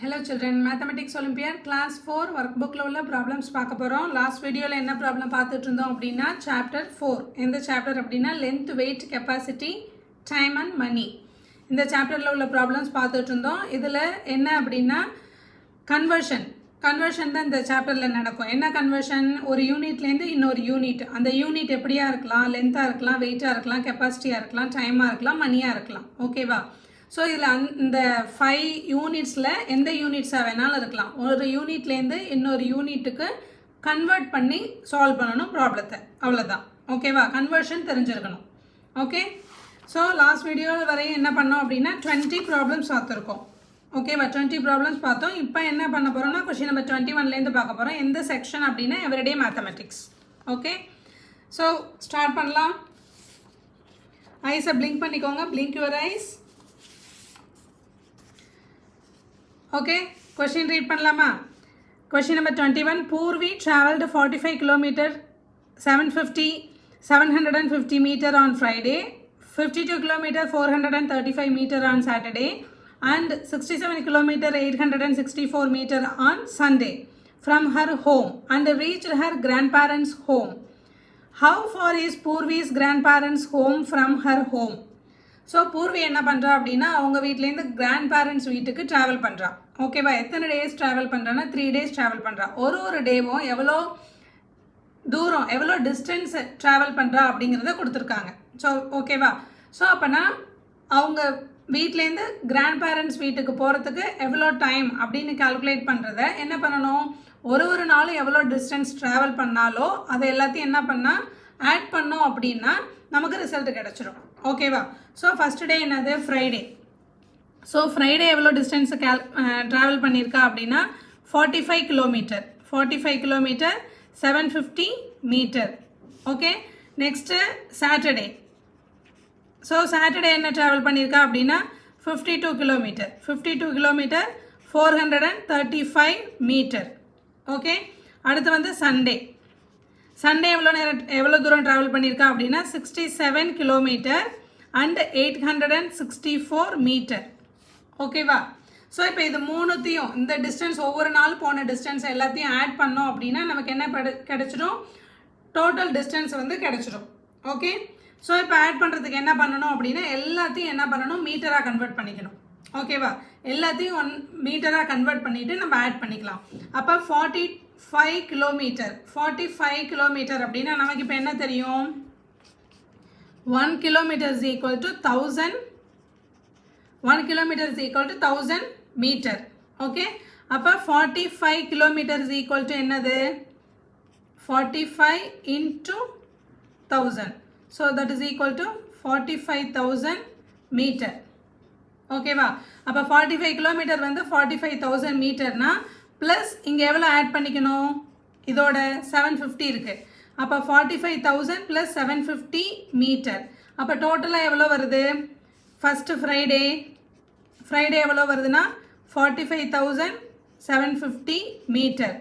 Hello children, Mathematics Olympiad class 4 workbook la ulla problems paaka porom. Last video la enna problem paathitu irundhom appadina chapter 4. Indha chapter appadina length, weight, capacity, time and money. Indha chapter la ulla problems paathitu irundhom. Idhula enna appadina conversion தான் இந்த சாப்டர்ல நடக்கும். என்ன conversion? ஒரு யூனிட்ல இருந்து இன்னொரு unit. அந்த யூனிட் எப்படியா இருக்கலாம்? லென்த்தா இருக்கலாம், வெயிட்டா இருக்கலாம், கெபாசிட்டியா இருக்கலாம், டைமா இருக்கலாம், மணியா இருக்கலாம். ஓகேவா? ஸோ இதில் இந்த 5 யூனிட்ஸில் எந்த யூனிட்ஸாக வேணாலும் இருக்கலாம். ஒரு யூனிட்லேருந்து இன்னொரு யூனிட்டுக்கு கன்வெர்ட் பண்ணி சால்வ் பண்ணணும் ப்ராப்ளத்தை. அவ்வளோதான். ஓகேவா? கன்வர்ஷன் தெரிஞ்சிருக்கணும். ஓகே. ஸோ லாஸ்ட் வீடியோ வரையும் என்ன பண்ணோம் அப்படின்னா 20 ப்ராப்ளம்ஸ் பார்த்துருக்கோம். ஓகேவா? 20 ப்ராப்ளம்ஸ் பார்த்தோம். இப்போ என்ன பண்ண போகிறோம்னா கொஸ்டின் நம்பர் 21லேருந்து பார்க்க போகிறோம். எந்த செக்ஷன் அப்படின்னா everyday mathematics. Okay. So start பண்ணலாம். ஐஸை பிளிங்க் பண்ணிக்கோங்க. Blink your eyes. Okay, question read பண்ணலாமா? Question number 21. Purvi traveled 45 km 750 meter on Friday, 52 km 435 meter on Saturday, and 67 km 864 meter on Sunday from her home and reached her grandparents' home. How far is Purvi's grandparents' home from her home? So Purvi என்ன பண்ணுறா அப்படின்னா அவங்க வீட்டிலேருந்து grand parents வீட்டுக்கு travel பண்ணுறா. ஓகேவா? எத்தனை days travel பண்ணுறான்னா 3 days ட்ராவல் பண்ணுறா. ஒரு டேவும் எவ்வளோ தூரம் எவ்வளோ டிஸ்டன்ஸ் ட்ராவல் பண்ணுறா அப்படிங்கிறத கொடுத்துருக்காங்க. ஸோ ஓகேவா? ஸோ அப்போனா அவங்க வீட்டிலேருந்து கிராண்ட் பேரண்ட்ஸ் வீட்டுக்கு போகிறதுக்கு எவ்வளோ டைம் அப்படின்னு கால்குலேட் பண்ணுறத என்ன பண்ணணும்? ஒரு நாளும் எவ்வளோ டிஸ்டன்ஸ் ட்ராவல் பண்ணாலோ அதை எல்லாத்தையும் என்ன பண்ணால் ஆட் பண்ணோம் அப்படின்னா நமக்கு ரிசல்ட் கிடச்சிரும். ஓகேவா? ஸோ ஃபஸ்ட்டு டே என்னது? ஃப்ரைடே. ஸோ ஃப்ரைடே எவ்வளோ டிஸ்டன்ஸு ட்ராவல் பண்ணியிருக்கா அப்படின்னா 45 kilometre. 45 kilometre 750 metre. Okay. Next Saturday. So Saturday என்ன ட்ராவல் பண்ணியிருக்கா அப்படின்னா 52 கிலோமீட்டர். 52 kilometre 435 metre. ஓகே. அடுத்து வந்து சண்டே. சண்டே எவ்வளோ தூரம் ட்ராவல் பண்ணியிருக்கா அப்படின்னா 67 கிலோமீட்டர் அண்ட் 864 மீட்டர். ஓகேவா? ஸோ இப்போ இது மூணுத்தையும் இந்த டிஸ்டன்ஸ் ஒவ்வொரு நாள் போன டிஸ்டன்ஸ் எல்லாத்தையும் ஆட் பண்ணோம் அப்படின்னா நமக்கு என்ன கிடைச்சிடும்? டோட்டல் டிஸ்டன்ஸ் வந்து கிடைச்சிடும். ஓகே. ஸோ இப்போ ஆட் பண்ணுறதுக்கு என்ன பண்ணணும் அப்படின்னா எல்லாத்தையும் என்ன பண்ணணும்? மீட்டராக கன்வெர்ட் பண்ணிக்கணும். ஓகேவா? எல்லாத்தையும் மீட்டராக கன்வெர்ட் பண்ணிவிட்டு நம்ம ஆட் பண்ணிக்கலாம். அப்போ 45 கிலோமீட்டர். 45 கிலோமீட்டர் அப்படின்னா நமக்கு இப்போ என்ன தெரியும்? 1 kilometer is equal to 1000. 1 kilometer is equal to 1000 meter. Okay. அப்போ 45 kilometer is equal to என்னது? 45 into 1000. So that is equal to 45,000 meter. ஓகேவா? அப்போ 45 கிலோமீட்டர் வந்து 45,000 மீட்டர்னா ப்ளஸ் இங்கே எவ்வளோ ஆட் பண்ணிக்கணும்? இதோட 750 இருக்குது. அப்போ 45,000 ப்ளஸ் 750 மீட்டர். அப்போ டோட்டலாக எவ்வளோ வருது? ஃபஸ்ட்டு ஃப்ரைடே எவ்வளோ வருதுன்னா 45,750 மீட்டர்.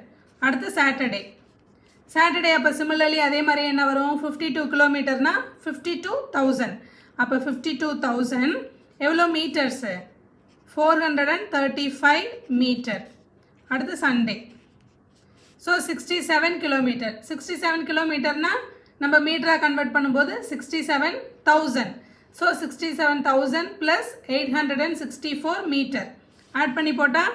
அடுத்து சாட்டர்டே அப்போ சிமிலர்லி அதே மாதிரி என்ன வரும்? 52 கிலோமீட்டர்னா 52,000. அப்போ 52,000 எவ்வளோ மீட்டர்ஸு? 435 மீட்டர். அடுத்து சண்டே. So 67 kilometre. 67 கிலோமீட்டர்னா நம்ம மீட்டராக கன்வெர்ட் பண்ணும்போது 67,000. ஸோ 67,000 ப்ளஸ் 864 மீட்டர் ஆட் பண்ணி போட்டால்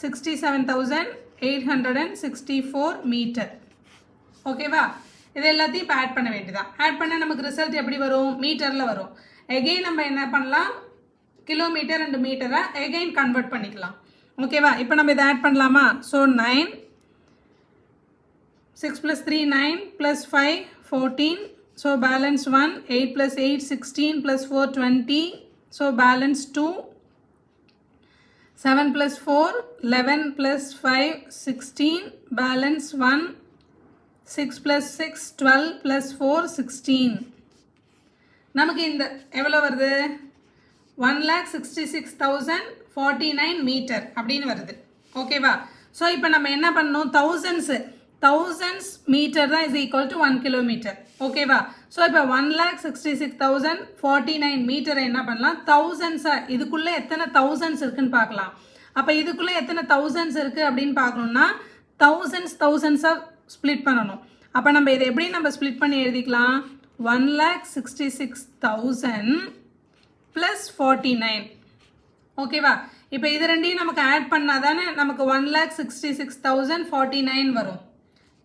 67,864 மீட்டர். ஓகேவா? இது எல்லாத்தையும் இப்போ ஆட் பண்ண வேண்டியதான். ஆட் பண்ணால் நமக்கு ரிசல்ட் எப்படி வரும்? மீட்டரில் வரும். எகெயின் நம்ம என்ன பண்ணலாம்? கிலோமீட்டர் அண்ட் மீட்டரை எகெயின் கன்வெர்ட் பண்ணிக்கலாம். ஓகேவா? இப்போ நம்ம இதை ஆட் பண்ணலாமா? So 9, 6 plus 3 9 plus 5 14. So balance 1. 8 plus 8 16 plus 4 20. So balance 2. 7 plus 4 11 plus 5 16. Balance 1. 6 plus 6 12 plus 4 16. நமக்கு இந்த எவ்வளோ வருது? 1,66,049 மீட்டர் அப்படின்னு வருது. ஓகேவா? ஸோ இப்போ நம்ம என்ன பண்ணணும்? தௌசண்ட்ஸ் மீட்டர் தான் இஸ் ஈக்குவல் டு 1 கிலோமீட்டர். ஓகேவா? ஸோ இப்போ 1,66,049 மீட்டரை என்ன பண்ணலாம்? தௌசண்ட்ஸாக இதுக்குள்ளே எத்தனை தௌசண்ட்ஸ் இருக்குன்னு பார்க்கலாம். அப்போ இதுக்குள்ளே எத்தனை தௌசண்ட்ஸ் இருக்குது அப்படின்னு பார்க்கணுன்னா தௌசண்ட்ஸாக ஸ்ப்ளிட் பண்ணணும். அப்போ நம்ம இதை எப்படி நம்ம ஸ்ப்ளிட் பண்ணி எழுதிக்கலாம்? 1,66,000 + 49. ஓகேவா? இப்போ இது ரெண்டையும் நமக்கு ஆட் பண்ணால் தானே நமக்கு 1,66,049 வரும்.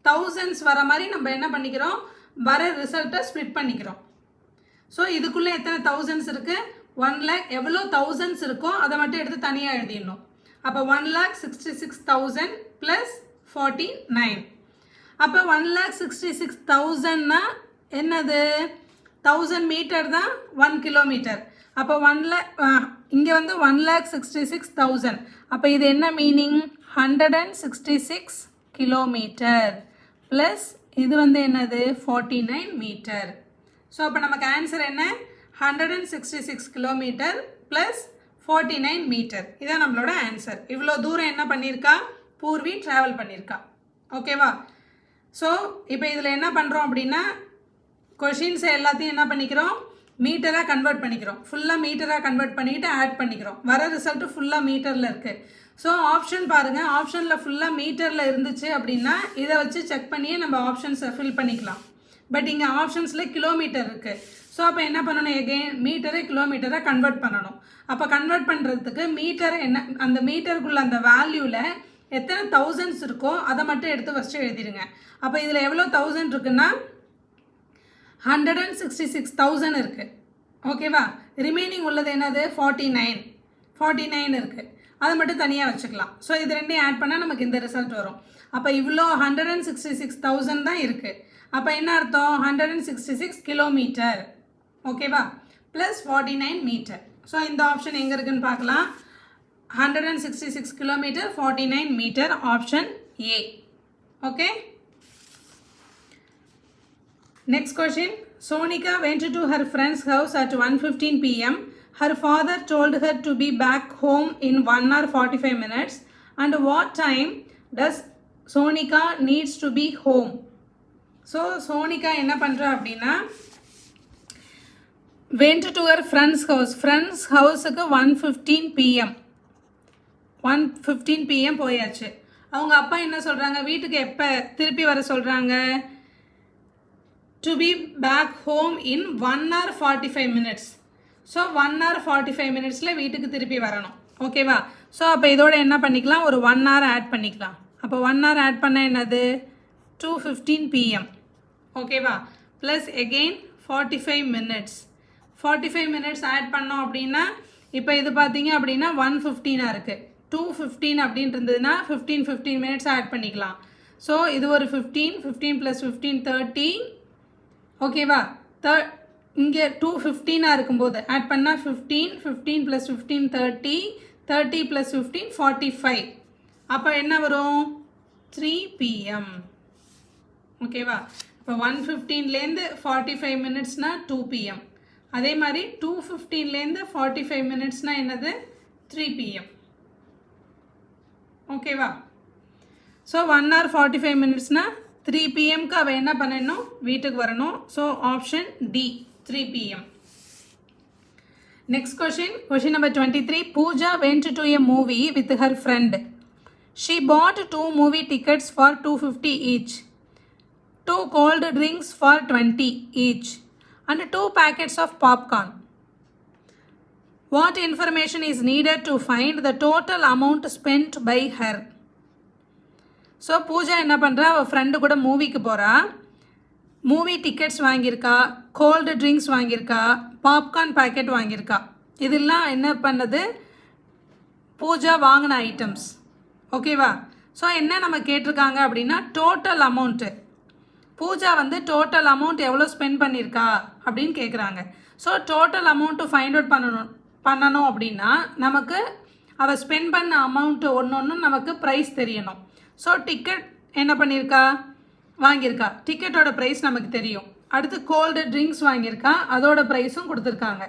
தௌசண்ட்ஸ் வர மாதிரி நம்ம என்ன பண்ணிக்கிறோம்? வர ரிசல்ட்டை ஸ்ப்ளிட் பண்ணிக்கிறோம். ஸோ இதுக்குள்ளே எத்தனை தௌசண்ட்ஸ் இருக்குது? 1 lakh. எவ்வளோ தௌசண்ட்ஸ் இருக்கோ அதை மட்டும் எடுத்து தனியாக எழுதிடணும். அப்போ 1,66,000 + 49. அப்போ 1,66,000னா என்னது? 1000 மீட்டர் தான் 1 கிலோமீட்டர். அப்போ இங்கே வந்து 1,66,000. அப்போ இது என்ன மீனிங்? 166 கிலோமீட்டர் ப்ளஸ் இது வந்து என்னது? 49 மீட்டர். ஸோ அப்போ நமக்கு ஆன்சர் என்ன? 166 கிலோமீட்டர் ப்ளஸ் 49 மீட்டர். இதான் நம்மளோட ஆன்சர். இவ்வளோ தூரம் என்ன பண்ணியிருக்கா? பூர்வி ட்ராவல் பண்ணியிருக்கா. ஓகேவா? ஸோ இப்போ இதில் என்ன பண்ணுறோம் அப்படின்னா கொஷின்ஸை எல்லாத்தையும் என்ன பண்ணிக்கிறோம்? மீட்டராக கன்வெர்ட் பண்ணிக்கிறோம். ஃபுல்லாக மீட்டராக கன்வெர்ட் பண்ணிக்கிட்டு ஆட் பண்ணிக்கிறோம். வர ரிசல்ட்டு ஃபுல்லாக மீட்டரில் இருக்குது. ஸோ ஆப்ஷன் பாருங்கள், ஆப்ஷனில் ஃபுல்லாக மீட்டரில் இருந்துச்சு அப்படின்னா இதை வச்சு செக் பண்ணியே நம்ம ஆப்ஷன்ஸை ஃபில் பண்ணிக்கலாம். பட் இங்கே ஆப்ஷன்ஸில் கிலோமீட்டர் இருக்குது. ஸோ அப்போ என்ன பண்ணணும்? எகெயின் மீட்டரை கிலோமீட்டராக கன்வெர்ட் பண்ணணும். அப்போ கன்வெர்ட் பண்ணுறதுக்கு மீட்டர் என்ன, அந்த மீட்டருக்குள்ள அந்த வேல்யூவில் எத்தனை தௌசண்ட்ஸ் இருக்கோ அதை மட்டும் எடுத்து ஃபஸ்ட்டு எழுதிடுங்க. அப்போ இதில் எவ்வளோ தௌசண்ட் இருக்குன்னா 166,000 இருக்குது. ஓகேவா? ரிமைனிங் உள்ளது என்னது? 49 இருக்குது. அதை மட்டும் தனியாக வச்சுக்கலாம். ஸோ இது ரெண்டையும் ஆட் பண்ணால் நமக்கு இந்த ரிசல்ட் வரும். அப்போ இவ்வளோ 166,000 தான் இருக்குது. அப்போ என்ன அர்த்தம்? 166 கிலோமீட்டர். ஓகேவா? Plus 49 metre. ஸோ இந்த ஆப்ஷன் எங்கே இருக்குன்னு பார்க்கலாம். 166 kilometre 49 metre, option A. Okay. Next question. Sonika went to her friend's house at 1:15 p.m. Her father told her to be back home in 1 hour 45 minutes. And what time does Sonika needs to be home? So Sonika என்ன பண்றா அப்படின்னா went to her friend's house. Friend's houseக்கு 1:15 p.m. 1:15 p.m. போயாச்சு. அவங்க அப்பா என்ன சொல்கிறாங்க? வீட்டுக்கு எப்போ திருப்பி வர சொல்கிறாங்க? to be back home in 1 hour 45 minutes. So 1 hour 45 minutesல வீட்டுக்கு திருப்பி வரணும். ஓகேவா? ஸோ அப்போ இதோட என்ன பண்ணிக்கலாம்? ஒரு 1 hour ஆட் பண்ணிக்கலாம். அப்போ 1 hour ஆட் பண்ண என்னது? 2:15 p.m. ஓகேவா? Plus again 45 minutes. 45 minutes add பண்ணோம் அப்படின்னா இப்போ இது பார்த்தீங்க அப்படின்னா 1:15 இருக்குது. 2:15 அப்படின்னு இருந்ததுன்னா 15 minutes ஆட் பண்ணிக்கலாம். ஸோ இது ஒரு 15 + 15 30. ஓகேவா? இங்கே 2:15 இருக்கும்போது ஆட் பண்ணால் 15 + 15 30 30 + 15 45. அப்போ என்ன வரும்? 3 p.m. ஓகேவா? இப்போ 1:15லேருந்து 45 minutesனால் 2 p.m. அதே மாதிரி 2:15லேருந்து 45 minutesனால் என்னது? 3 p.m. ஓகேவா? ஸோ 1 hour 45 minutesனால் 3 p.m. அவள் என்ன பண்ணணும்? வீட்டுக்கு வரணும். So option D 3 p.m. Next question number 23. Pooja went to a movie with her friend. She bought 2 movie tickets for 250 each, 2 cold drinks for 20 each, and 2 packets of popcorn. What information is needed to find the total amount spent by her? So Pooja என்ன பண்ணுறா? அவள் friend கூட மூவிக்கு போகிறா. Movie tickets வாங்கியிருக்கா, cold drinks வாங்கியிருக்கா, popcorn packet வாங்கியிருக்கா. இதெல்லாம் என்ன பண்ணது? பூஜா வாங்கின ஐட்டம்ஸ். ஓகேவா? ஸோ என்ன நம்ம கேட்டிருக்காங்க அப்படின்னா டோட்டல் அமௌண்ட்டு. பூஜா வந்து டோட்டல் அமௌண்ட் எவ்வளோ ஸ்பெண்ட் பண்ணியிருக்கா அப்படின்னு கேட்குறாங்க. So total amount find out பண்ணணும் அப்படின்னா நமக்கு அவள் ஸ்பெண்ட் பண்ண அமௌண்ட்டு ஒன்று நமக்கு ப்ரைஸ் தெரியணும். ஸோ டிக்கெட் என்ன பண்ணியிருக்கா? வாங்கியிருக்கா. டிக்கெட்டோட ப்ரைஸ் நமக்கு தெரியும். அடுத்து கோல்டு ட்ரிங்க்ஸ் வாங்கியிருக்கா, அதோட ப்ரைஸும் கொடுத்துருக்காங்க.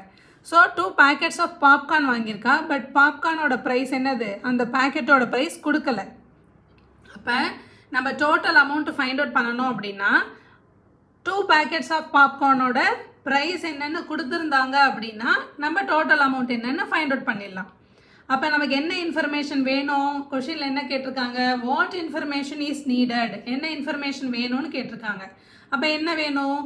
ஸோ 2 packets ஆஃப் பாப்கார்ன் வாங்கியிருக்கா. பட் பாப்கார்னோட ப்ரைஸ் என்னது? அந்த பேக்கெட்டோட ப்ரைஸ் கொடுக்கல. அப்போ நம்ம டோட்டல் அமௌண்ட்டு ஃபைண்ட் அவுட் பண்ணணும் அப்படின்னா 2 packets ஆஃப் பாப்கார்னோட ப்ரைஸ் என்னென்னு கொடுத்துருந்தாங்க அப்படின்னா நம்ம டோட்டல் அமௌண்ட் என்னென்னு ஃபைண்ட் அவுட் பண்ணிடலாம். அப்போ நமக்கு என்ன இன்ஃபர்மேஷன் வேணும், கொஷினில் என்ன கேட்டிருக்காங்க, வாட் இன்ஃபர்மேஷன் இஸ் நீடட், என்ன இன்ஃபர்மேஷன் வேணும்னு கேட்டிருக்காங்க. அப்போ என்ன வேணும்,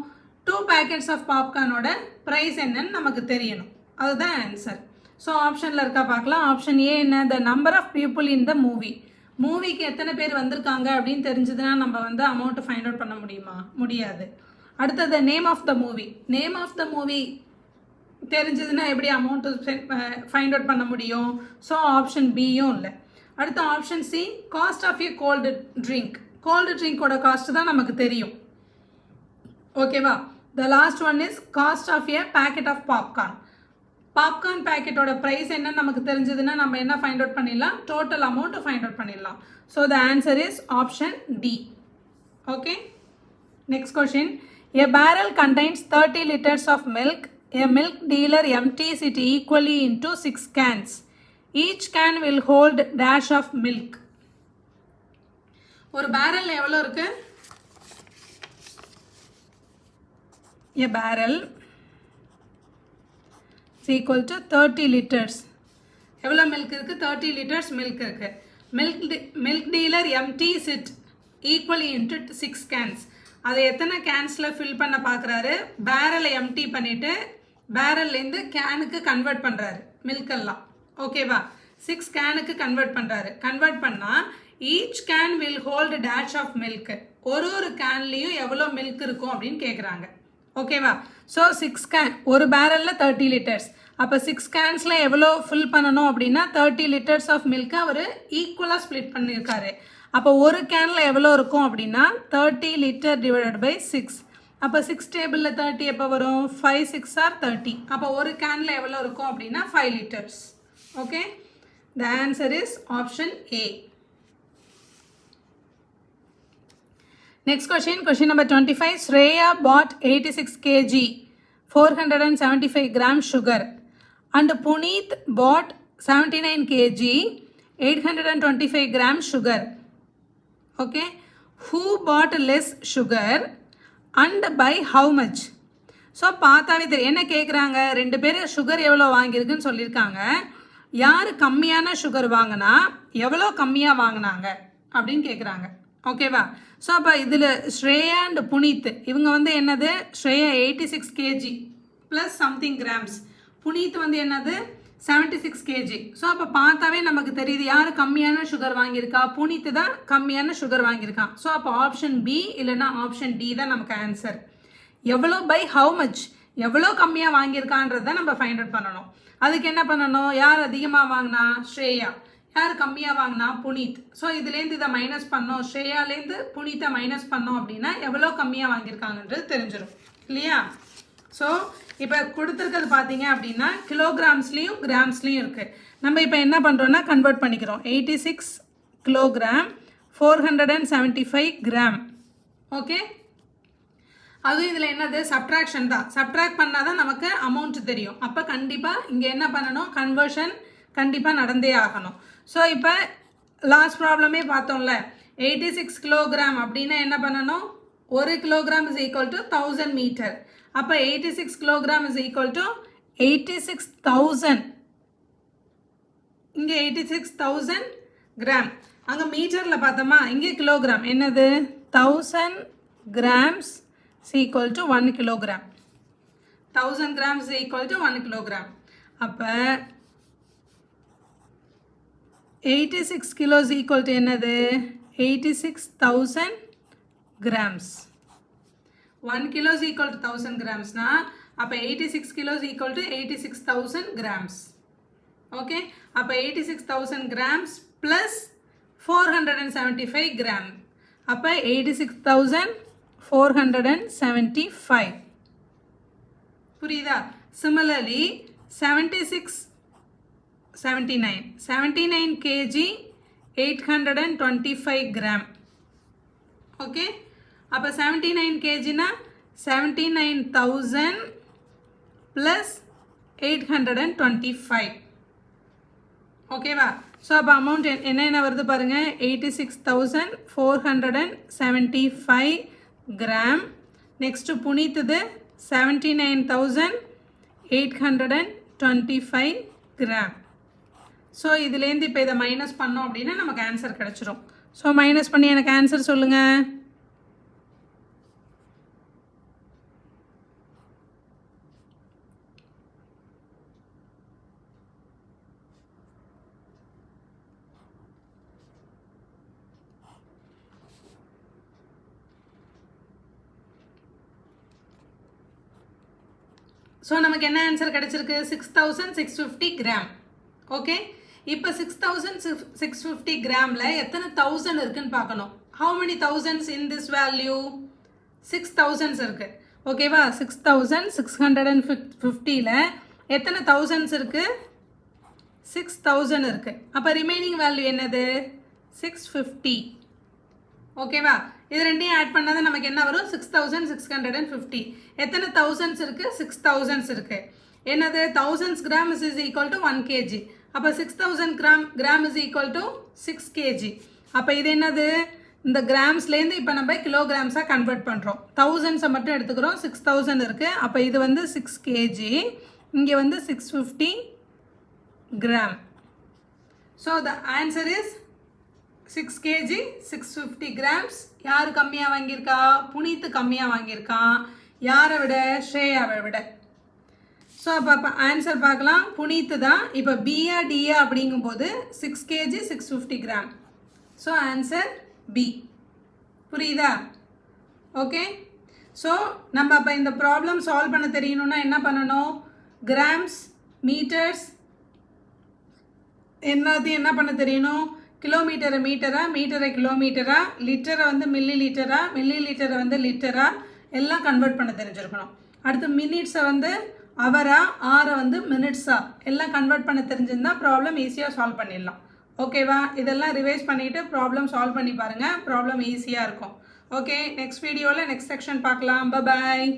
2 packets ஆஃப் பாப்கார்னோட ப்ரைஸ் என்னன்னு நமக்கு தெரியணும், அதுதான் ஆன்சர். ஸோ ஆப்ஷனில் இருக்கா பார்க்கலாம். ஆப்ஷன் ஏ என்ன, the number of people in the movie. மூவிக்கு எத்தனை பேர் வந்திருக்காங்க அப்படின்னு தெரிஞ்சதுன்னா நம்ம வந்து அமௌண்ட்டு ஃபைண்ட் அவுட் பண்ண முடியுமா, முடியாது. அடுத்தது name of the movie. Name of the movie தெரிஞ்சதுன்னா எப்படி அமௌண்ட்டு ஃபைண்ட் அவுட் பண்ண முடியும். ஸோ ஆப்ஷன் பியும் இல்லை. அடுத்த option C, cost of a cold drink. Cold ட்ரிங்கோட காஸ்ட் தான் நமக்கு தெரியும், ஓகேவா. The last one is cost of a packet of popcorn. Popcorn பேக்கெட்டோட ப்ரைஸ் என்னன்னு நமக்கு தெரிஞ்சதுன்னா நம்ம என்ன ஃபைண்ட் அவுட் பண்ணிடலாம், டோட்டல் அமௌண்ட்டு ஃபைண்ட் அவுட் பண்ணிடலாம். So the answer is option D. Okay, next question. A barrel contains 30 liters of milk. A milk dealer empties it equally into 6 cans. Each can will hold dash of milk. ஒரு barrel எவ்வளோ இருக்கு, a barrel is equal to 30 liters. எவ்வளோ milk இருக்குது, 30 liters milk இருக்குது. Milk dealer empties it equally into 6 cans. அதை எத்தனை கேன்ஸில் fill பண்ண பார்க்குறாரு, பேரலை எம்டி பண்ணிவிட்டு பேரல்லேருந்து கேனுக்கு கன்வெர்ட் பண்ணுறாரு மில்கெல்லாம், ஓகேவா. 6 கேனுக்கு கன்வெர்ட் பண்ணுறாரு. கன்வெர்ட் பண்ணால் each can will hold dash of milk. ஒரு கேன்லேயும் எவ்வளோ மில்க் இருக்கும் அப்படின்னு கேட்குறாங்க, ஓகேவா. ஸோ 6 கேன், ஒரு பேரலில் 30 லிட்டர்ஸ். அப்போ 6 கேன்ஸில் எவ்வளோ ஃபில் பண்ணணும் அப்படின்னா 30 லிட்டர்ஸ் ஆஃப் மில்க்கை அவர் ஈக்குவலாக ஸ்ப்ளிட் பண்ணியிருக்காரு. அப்போ ஒரு கேனில் எவ்வளோ இருக்கும் அப்படின்னா 30 லிட்டர் டிவைடட் பை 6. அப்போ 6 டேபிளில் 30 எப்போ வரும், 5 6 ஆர் 30. அப்போ ஒரு கேனில் எவ்வளோ இருக்கும் அப்படின்னா 5 litres. Okay, the answer is option A. Next question, question number 25. Shreya bought 86 kg 475 gram sugar and Puneet bought 79 kg 825 gram sugar. Okay, who bought less sugar and by how much? So பார்த்தாவே தெரியும் என்ன கேட்குறாங்க, 2 பேர் sugar எவ்வளோ வாங்கியிருக்குன்னு சொல்லியிருக்காங்க. யார் கம்மியான sugar வாங்கினா எவ்வளோ கம்மியாக வாங்கினாங்க அப்படின்னு கேட்குறாங்க, ஓகேவா. ஸோ அப்போ இதில் ஸ்ரேயா அண்ட் புனீத் இவங்க வந்து என்னது, Shreya 86 kg plus something grams, Puneeth வந்து என்னது 76 kg. ஸோ அப்போ பார்த்தாவே நமக்கு தெரியுது யார் கம்மியான சுகர் வாங்கியிருக்கா, புனீத் தான் கம்மியான சுகர் வாங்கியிருக்கான். ஸோ அப்போ ஆப்ஷன் பி இல்லைன்னா ஆப்ஷன் டி தான் நமக்கு ஆன்சர். எவ்வளோ பை ஹவு மச், எவ்வளோ கம்மியாக வாங்கியிருக்கான்றதை நம்ம ஃபைண்ட் அவுட் பண்ணணும். அதுக்கு என்ன பண்ணணும், யார் அதிகமாக வாங்கினா ஸ்ரேயா, யார் கம்மியாக வாங்கினா புனீத். ஸோ இதுலேருந்து இதை மைனஸ் பண்ணோம், ஸ்ரேயாலேருந்து புனீத்தை மைனஸ் பண்ணோம் அப்படின்னா எவ்வளோ கம்மியாக வாங்கியிருக்காங்கன்றது தெரிஞ்சிடும் இல்லையா. ஸோ இப்போ கொடுத்துருக்கிறது பார்த்தீங்க அப்படின்னா கிலோகிராம்ஸ்லேயும் கிராம்ஸ்லேயும் இருக்குது. நம்ம இப்போ என்ன பண்ணுறோன்னா கன்வெர்ட் பண்ணிக்கிறோம். 86 கிலோகிராம் 475 கிராம். ஓகே, அதுவும் இதில் என்னது சப்ட்ராக்ஷன் தான். சப்ட்ராக்ட் பண்ணால் தான் நமக்கு அமௌண்ட் தெரியும். அப்போ கண்டிப்பாக இங்கே என்ன பண்ணணும், கன்வர்ஷன் கண்டிப்பாக நடந்தே ஆகணும். ஸோ இப்போ லாஸ்ட் ப்ராப்ளமே பார்த்தோம்ல, 86 கிலோகிராம் அப்படின்னா என்ன பண்ணணும், 1 kilogram is equal to 1000 metre. அப்போ 86 கிலோகிராம் இஸ் ஈக்குவல் டு 86,000. இங்கே 86,000 கிராம். அங்கே மீட்டரில் பார்த்தோமா, இங்கே கிலோகிராம் என்னது 1000 grams is equal to 1 kilogram. 1000 grams is equal to 1 kilogram. அப்போ 86 kilo is equal to என்னது 86,000 grams. 1 kilo is equal to 1000 grams na, அப்போ 86 kilo is equal to 86,000 grams. Okay, அப்போ 86,000 grams plus 475 gram. அப்போ 86,475. புரியுதா? Similarly 79 kg 825 gram. Okay, அப்போ 79 kg na 79,000 plus 825. ஓகேவா? So அப்போ amount என்ன வருது பாருங்க, 86,475 கிராம். நெக்ஸ்ட்டு புனித்துது 79,825 கிராம். ஸோ இதுலேருந்து இப்போ இதை மைனஸ் பண்ணோம் அப்படின்னா நமக்கு ஆன்சர் கிடச்சிரும். ஸோ மைனஸ் பண்ணி எனக்கு ஆன்சர் சொல்லுங்கள். ஸோ நமக்கு என்ன ஆன்சர் கிடச்சிருக்கு? 6650 கிராம். ஓகே, இப்போ 6650 கிராமில் எத்தனை தௌசண்ட் இருக்குன்னு பார்க்கணும். How many thousands in this value? 6000 இருக்குது. ஓகேவா? 6650ல் எத்தனை தௌசண்ட்ஸ் இருக்குது? 6000 இருக்குது. அப்போ ரிமைனிங் வேல்யூ என்னது? 650. ஓகேவா? இது ரெண்டையும் ஆட் பண்ணால் தான் நமக்கு என்ன வரும்? 6650. எத்தனை தௌசண்ட்ஸ் இருக்குது? 6000 இருக்குது. என்னது? thousands gram is equal to 1 kg. அப்போ 6000 gram is equal to 6 kg. அப்போ இது என்னது? இந்த கிராம்ஸ்லேருந்து இப்போ நம்ம கிலோகிராம்ஸாக கன்வெர்ட் பண்ணுறோம். தௌசண்ட்ஸை மட்டும் எடுத்துக்கிறோம். 6000 இருக்குது. அப்போ இது வந்து 6 kg, இங்கே வந்து 650 gram. So the answer is 6 kg 650 grams. யார் கம்மியாக வாங்கியிருக்கா? புனித் கம்மியாக வாங்கியிருக்கான். யாரை விட? ஸ்ரேயாவை விட. ஸோ அப்போ ஆன்சர் பார்க்கலாம். புனித்து தான். இப்போ பியா டியா அப்படிங்கும்போது 6 kg 650 gram. So answer B. புரியுதா? ஓகே, ஸோ நம்ம அப்போ இந்த ப்ராப்ளம் சால்வ் பண்ண தெரியணும்னா என்ன பண்ணணும்? கிராம்ஸ், மீட்டர்ஸ் எல்லாத்தையும் என்ன பண்ண தெரியணும்? கிலோமீட்டரை மீட்டரா, மீட்டரை கிலோமீட்டரா, லிட்டரை வந்து மில்லி லிட்டரா, மில்லி லிட்டரை வந்து லிட்டரா எல்லாம் கன்வெர்ட் பண்ண தெரிஞ்சிருக்கணும். அடுத்து மினிட்ஸை வந்து அவரா, ஆரை வந்து மினிட்ஸா எல்லாம் கன்வெர்ட் பண்ண தெரிஞ்சிருந்தா ப்ராப்ளம் ஈஸியாக சால்வ் பண்ணிடலாம். ஓகேவா? இதெல்லாம் ரிவைஸ் பண்ணிவிட்டு ப்ராப்ளம் சால்வ் பண்ணி பாருங்கள். ப்ராப்ளம் ஈஸியாக இருக்கும். ஓகே, நெக்ஸ்ட் வீடியோவில் நெக்ஸ்ட் செக்ஷன் பார்க்கலாம். பாய்.